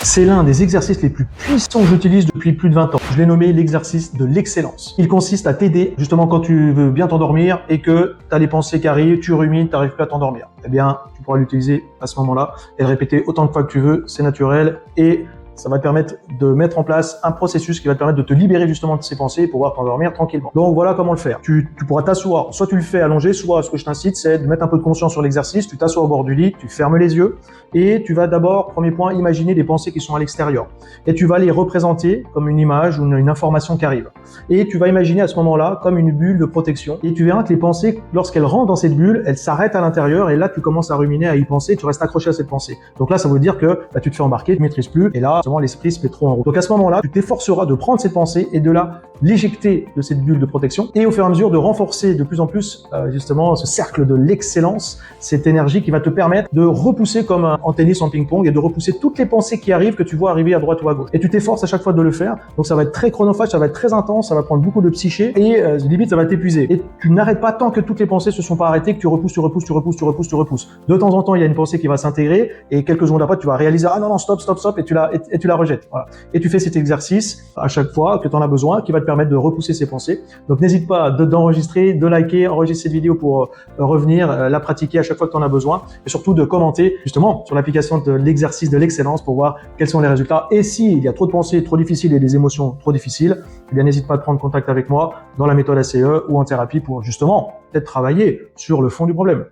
C'est l'un des exercices les plus puissants que j'utilise depuis plus de 20 ans. Je l'ai nommé l'exercice de l'excellence. Il consiste à t'aider justement quand tu veux bien t'endormir et que tu as les pensées qui arrivent, tu rumines, tu n'arrives plus à t'endormir. Eh bien, tu pourras l'utiliser à ce moment-là et le répéter autant de fois que tu veux, c'est naturel et ça va te permettre de mettre en place un processus qui va te permettre de te libérer justement de ces pensées et pouvoir t'endormir tranquillement. Donc voilà comment le faire. Tu pourras t'asseoir, soit tu le fais allongé, soit ce que je t'incite, c'est de mettre un peu de conscience sur l'exercice, tu t'assois au bord du lit, tu fermes les yeux et tu vas d'abord, premier point, imaginer des pensées qui sont à l'extérieur. Et tu vas les représenter comme une image ou une information qui arrive. Et tu vas imaginer à ce moment-là comme une bulle de protection. Et tu verras que les pensées, lorsqu'elles rentrent dans cette bulle, elles s'arrêtent à l'intérieur et là tu commences à ruminer, à y penser, tu restes accroché à cette pensée. Donc là ça veut dire que tu te fais embarquer, tu ne maîtrises plus et là l'esprit se met trop en route. Donc à ce moment-là, tu t'efforceras de prendre cette pensée et de l'éjecter de cette bulle de protection et au fur et à mesure de renforcer de plus en plus justement ce cercle de l'excellence, cette énergie qui va te permettre de repousser comme en tennis, en ping-pong et de repousser toutes les pensées qui arrivent que tu vois arriver à droite ou à gauche. Et tu t'efforces à chaque fois de le faire, donc ça va être très chronophage, ça va être très intense, ça va prendre beaucoup de psyché et limite ça va t'épuiser. Et tu n'arrêtes pas tant que toutes les pensées se sont pas arrêtées que tu repousses. De temps en temps, il y a une pensée qui va s'intégrer et quelques secondes après, tu vas réaliser ah non stop et tu la rejettes. Voilà. Et tu fais cet exercice à chaque fois que tu en as besoin qui va te permettre de repousser ces pensées. Donc n'hésite pas d'enregistrer, de liker, enregistrer cette vidéo pour revenir la pratiquer à chaque fois que tu en as besoin et surtout de commenter justement sur l'application de l'exercice de l'excellence pour voir quels sont les résultats. Et s'il y a trop de pensées trop difficiles et des émotions trop difficiles, eh bien n'hésite pas à prendre contact avec moi dans la méthode ACE ou en thérapie pour justement peut-être travailler sur le fond du problème.